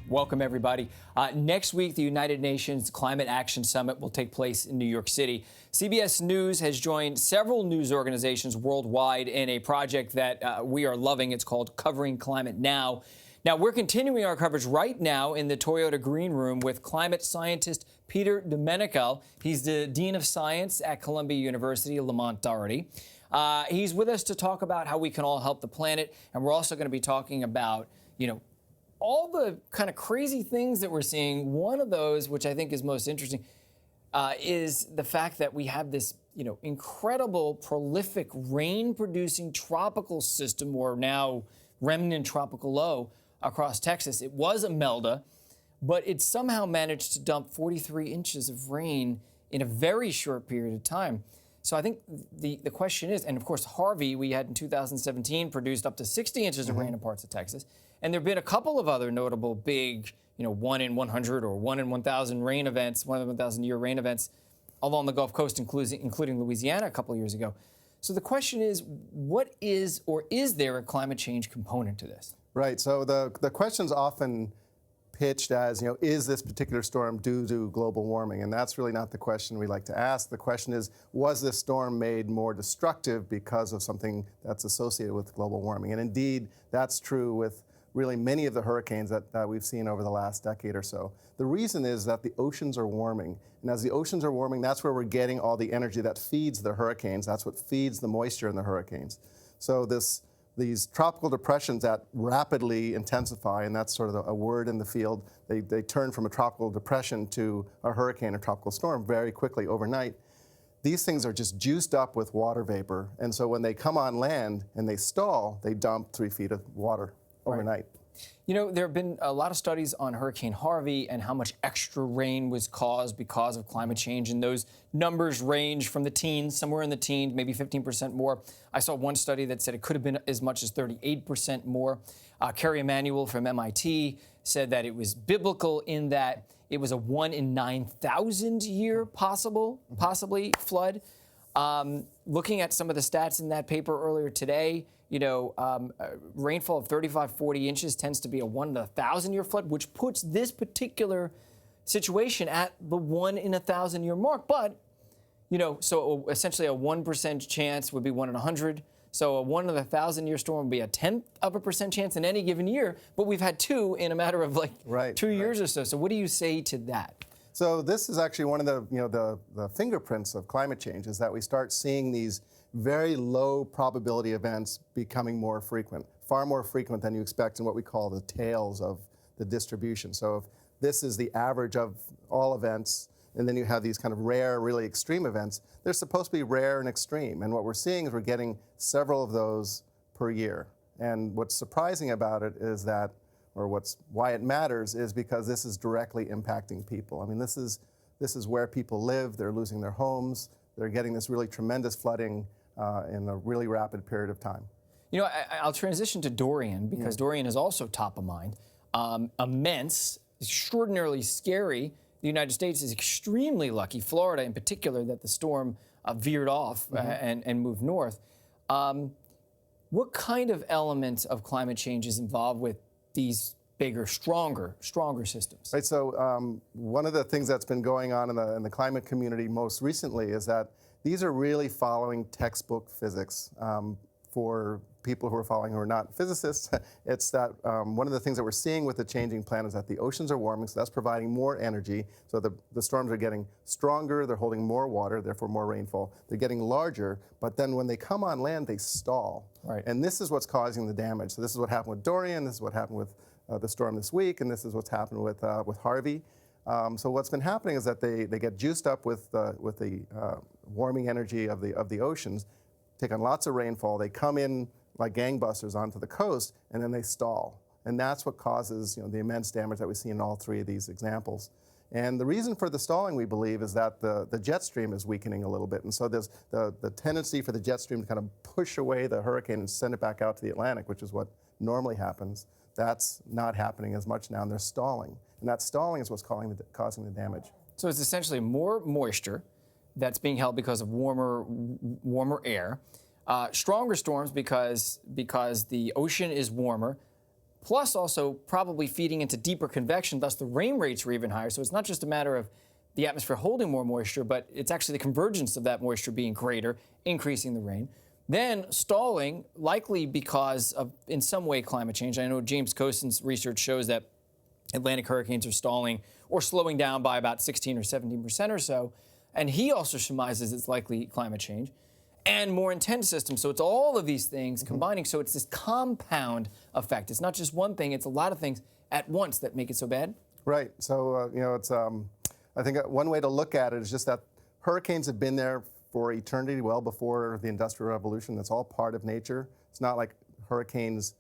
Welcome, everybody. Next week, the United Nations Climate Action Summit will take place in New York City. CBS News has joined several news organizations worldwide in a project that we are loving. It's called Covering Climate Now. Now, we're continuing our coverage right now in the Toyota Green Room with climate scientist Peter Demenocal. He's the Dean of Science at Columbia University, Lamont Doherty. He's with us to talk about how we can all help the planet. And we're also going to be talking about, all the kind of crazy things that we're seeing. One of those, which I think is most interesting, is the fact that we have this, incredible, prolific, rain-producing tropical system, or now remnant tropical low, across Texas. It was Imelda, but it somehow managed to dump 43 inches of rain in a very short period of time. So I think the question is, and of course Harvey, we had in 2017, produced up to 60 inches of rain in parts of Texas. And there have been a couple of other notable big, 1 in 100 or 1 in 1,000 rain events, 1 in 1,000 year rain events along the Gulf Coast, including Louisiana a couple of years ago. So the question is, what is, or is there a climate change component to this? Right. So the question's often pitched as, is this particular storm due to global warming? And that's really not the question we like to ask. The question is, was this storm made more destructive because of something that's associated with global warming? And indeed, that's true with really many of the hurricanes that we've seen over the last decade or so. The reason is that the oceans are warming. And as the oceans are warming, that's where we're getting all the energy that feeds the hurricanes. That's what feeds the moisture in the hurricanes. So these tropical depressions that rapidly intensify, and that's sort of a word in the field, they turn from a tropical depression to a hurricane or tropical storm very quickly overnight. These things are just juiced up with water vapor. And so when they come on land and they stall, they dump 3 feet of water overnight. Right. There have been a lot of studies on Hurricane Harvey and how much extra rain was caused because of climate change. And those numbers range from the teens, somewhere in the teens, maybe 15% more. I saw one study that said it could have been as much as 38% more. Kerry Emanuel from MIT said that it was biblical in that it was a 1 in 9,000 year possibly flood. Looking at some of the stats in that paper earlier today, rainfall of 35, 40 inches tends to be a 1 in 1,000 year flood, which puts this particular situation at the 1 in 1,000 year mark. But, so essentially a 1% chance would be 1 in 100. So a 1 in 1,000 year storm would be a 0.1% chance in any given year. But we've had 2 in a matter of 2 years or so. So what do you say to that? So this is actually one of the fingerprints of climate change, is that we start seeing these very low probability events becoming more frequent, far more frequent than you expect in what we call the tails of the distribution. So if this is the average of all events, and then you have these kind of rare, really extreme events, they're supposed to be rare and extreme. And what we're seeing is we're getting several of those per year. And what's surprising about it is that, why it matters, is because this is directly impacting people. I mean, this is where people live. They're losing their homes. They're getting this really tremendous flooding in a really rapid period of time. I'll transition to Dorian, because Dorian is also top of mind. Immense, extraordinarily scary. The United States is extremely lucky, Florida in particular, that the storm veered off and moved north. What kind of elements of climate change is involved with these bigger, stronger systems? Right. So one of the things that's been going on in the climate community most recently is that these are really following textbook physics. For people who are following who are not physicists, it's that one of the things that we're seeing with the changing planet is that the oceans are warming, so that's providing more energy. So the storms are getting stronger, they're holding more water, therefore more rainfall. They're getting larger, but then when they come on land, they stall. Right. And this is what's causing the damage. So this is what happened with Dorian, this is what happened with the storm this week, and this is what's happened with Harvey. So what's been happening is that they get juiced up with the warming energy of the oceans, take on lots of rainfall, they come in like gangbusters onto the coast, and then they stall. And that's what causes the immense damage that we see in all 3 of these examples. And the reason for the stalling, we believe, is that the jet stream is weakening a little bit. And so there's the tendency for the jet stream to kind of push away the hurricane and send it back out to the Atlantic, which is what normally happens. That's not happening as much now, and they're stalling. And that stalling is what's causing the damage. So it's essentially more moisture that's being held because of warmer air. Stronger storms because the ocean is warmer, plus also probably feeding into deeper convection, thus the rain rates were even higher. So it's not just a matter of the atmosphere holding more moisture, but it's actually the convergence of that moisture being greater, increasing the rain. Then stalling, likely because of, in some way, climate change. I know James Cosen's research shows that Atlantic hurricanes are stalling or slowing down by about 16 or 17% or so. And he also surmises it's likely climate change and more intense systems. So it's all of these things combining. So it's this compound effect. It's not just one thing, it's a lot of things at once that make it so bad. Right. So, it's, I think one way to look at it is just that hurricanes have been there for eternity, well before the Industrial Revolution. That's all part of nature. It's not like hurricanes,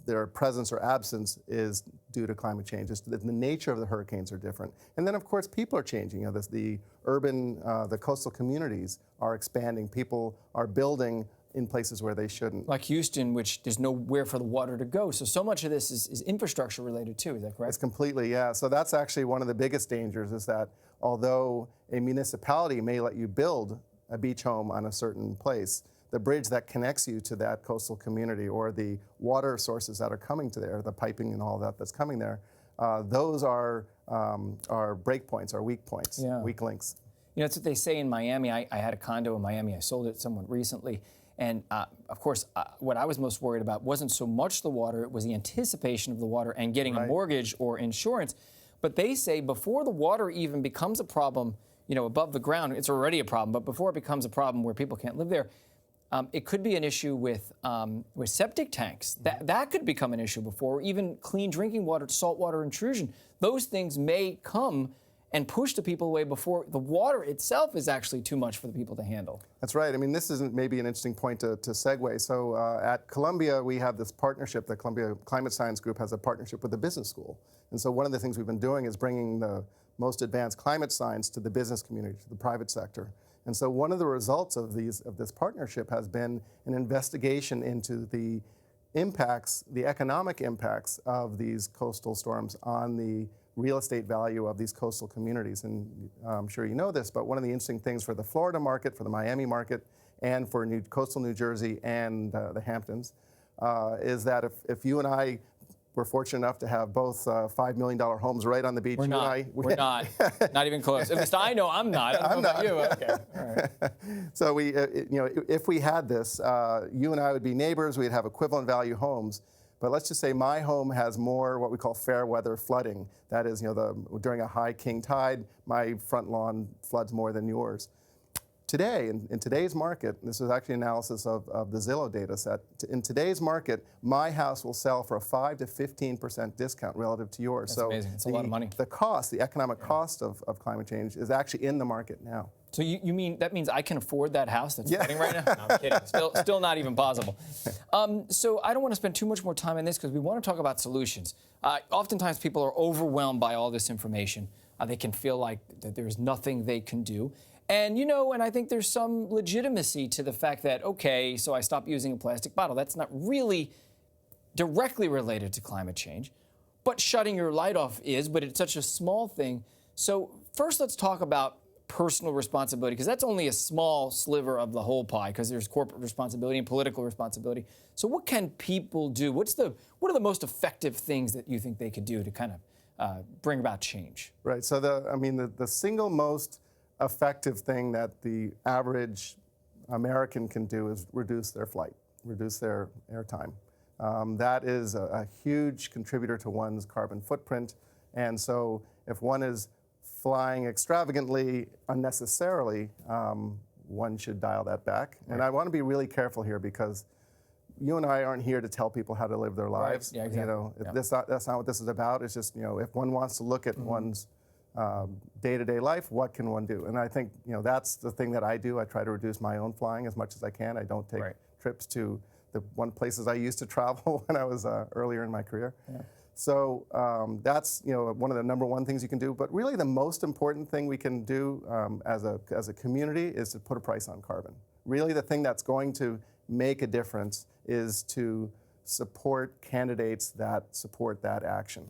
their presence or absence is due to climate change. It's the nature of the hurricanes are different. And then, of course, people are changing. The urban, the coastal communities are expanding. People are building in places where they shouldn't. Like Houston, which there's nowhere for the water to go. So much of this is infrastructure related too, is that correct? It's completely, yeah. So that's actually one of the biggest dangers is that although a municipality may let you build a beach home on a certain place, the bridge that connects you to that coastal community or the water sources that are coming to there, the piping and all that that's coming there, those are breakpoints, are weak points, weak links. You know, that's what they say in Miami. I had a condo in Miami. I sold it to someone recently. And of course, what I was most worried about wasn't so much the water, it was the anticipation of the water and getting a mortgage or insurance. But they say before the water even becomes a problem, above the ground, it's already a problem, but before it becomes a problem where people can't live there, it could be an issue with septic tanks. That could become an issue before, or even clean drinking water, saltwater intrusion. Those things may come and push the people away before the water itself is actually too much for the people to handle. That's right. I mean, this is maybe an interesting point to segue. So at Columbia, we have this partnership. The Columbia Climate Science Group has a partnership with the business school. And so one of the things we've been doing is bringing the most advanced climate science to the business community, to the private sector. And so one of the results of this partnership has been an investigation into the impacts, the economic impacts of these coastal storms on the real estate value of these coastal communities. And I'm sure you know this, but one of the interesting things for the Florida market, for the Miami market, and for coastal New Jersey and the Hamptons, is that if you and I were fortunate enough to have both $5 million homes right on the beach, we're not even close. At least I know I'm not. I don't know about you. Okay. All right. So if we had this, you and I would be neighbors. We'd have equivalent value homes. But let's just say my home has more what we call fair weather flooding. That is, during a high king tide, my front lawn floods more than yours. Today, in today's market, this is actually analysis of the Zillow data set, in today's market, my house will sell for a 5 to 15% discount relative to yours. That's amazing. It's a lot of money. The cost, the economic cost of climate change is actually in the market now. So you mean that means I can afford that house that's flooding right now? No, I'm kidding. Still not even possible. So I don't want to spend too much more time on this because we want to talk about solutions. Oftentimes people are overwhelmed by all this information. They can feel like that there's nothing they can do. And and I think there's some legitimacy to the fact that, okay, so I stopped using a plastic bottle. That's not really directly related to climate change. But shutting your light off is, but it's such a small thing. So first let's talk about personal responsibility, because that's only a small sliver of the whole pie, because there's corporate responsibility and political responsibility. So what can people do? What are the most effective things that you think they could do to kind of bring about change? Right. So the single most effective thing that the average American can do is reduce their flight, reduce their airtime. That is a huge contributor to one's carbon footprint. And so if one is flying extravagantly, unnecessarily, one should dial that back. Right. And I want to be really careful here because you and I aren't here to tell people how to live their lives. Right. Yeah, exactly. That's not what this is about. It's just, if one wants to look at one's day-to-day life, what can one do? And I think, that's the thing that I do. I try to reduce my own flying as much as I can. I don't take trips to the places I used to travel when I was earlier in my career. Yeah. So that's one of the number one things you can do. But really the most important thing we can do as a community is to put a price on carbon. Really the thing that's going to make a difference is to support candidates that support that action.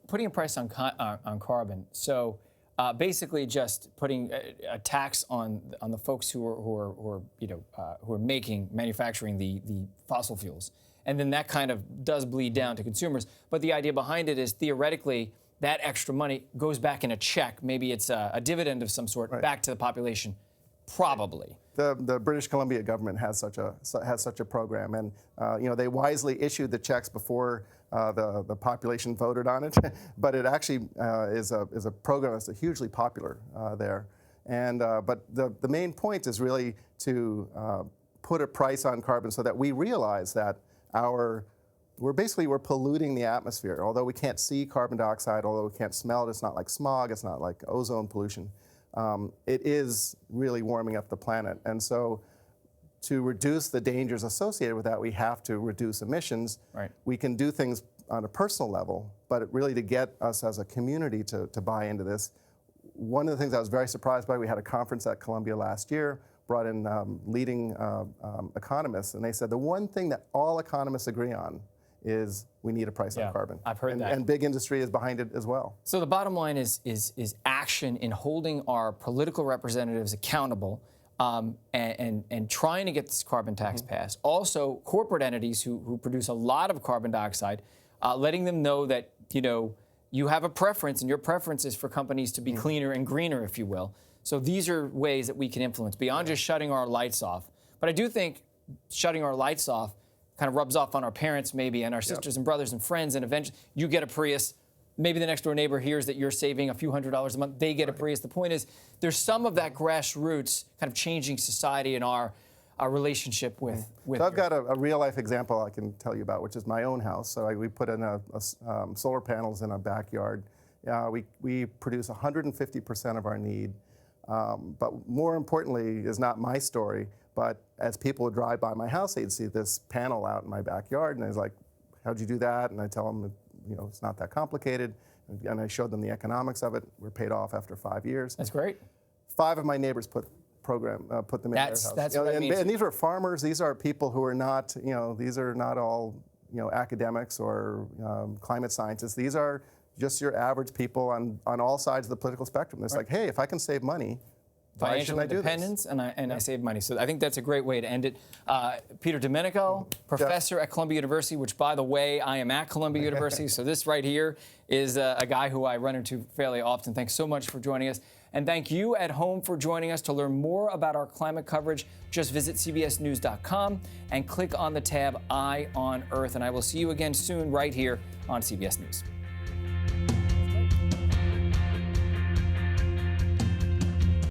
Putting a price on carbon. So basically just putting a tax on the folks who are manufacturing the fossil fuels, and then that kind of does bleed down to consumers. But the idea behind it is theoretically that extra money goes back in a check. Maybe it's a dividend of some sort back to the population, probably. The British Columbia government has such a program, and they wisely issued the checks before the population voted on it. But it actually is a program that's hugely popular there. And but the main point is really to put a price on carbon so that we realize that we're polluting the atmosphere. Although we can't see carbon dioxide, although we can't smell it, it's not like smog, it's not like ozone pollution. It is really warming up the planet. And so to reduce the dangers associated with that, we have to reduce emissions. Right. We can do things on a personal level, but really to get us as a community to buy into this. One of the things I was very surprised by, we had a conference at Columbia last year, brought in leading economists, and they said the one thing that all economists agree on is we need a price on carbon. I've heard that. And big industry is behind it as well. So the bottom line is action in holding our political representatives accountable and trying to get this carbon tax passed. Also, corporate entities who produce a lot of carbon dioxide, letting them know that, you have a preference, and your preference is for companies to be cleaner and greener, if you will. So these are ways that we can influence beyond just shutting our lights off. But I do think shutting our lights off kind of rubs off on our parents maybe and our sisters and brothers and friends, and eventually you get a Prius. Maybe the next door neighbor hears that you're saving a few $100s a month. They get a Prius. The point is there's some of that grassroots kind of changing society and our relationship with So I've got a real-life example I can tell you about, which is my own house. So we put in solar panels in our backyard. We produce 150% of our need. But more importantly is not my story, but as people would drive by my house, they'd see this panel out in my backyard, and I was like, how'd you do that? And I tell them, it's not that complicated. And I showed them the economics of it. We're paid off after 5 years. That's great. 5 of my neighbors put them in their house. That's what I mean. And these are farmers. These are people who are not, these are not all, academics or climate scientists. These are just your average people on all sides of the political spectrum. It's like, hey, if I can save money, why shouldn't I do this? Financial independence, and I save money. So I think that's a great way to end it. Peter Demenocal, professor at Columbia University, which, by the way, I am at Columbia University. So this right here is a guy who I run into fairly often. Thanks so much for joining us. And thank you at home for joining us. To learn more about our climate coverage, just visit cbsnews.com and click on the tab Eye on Earth. And I will see you again soon right here on CBS News.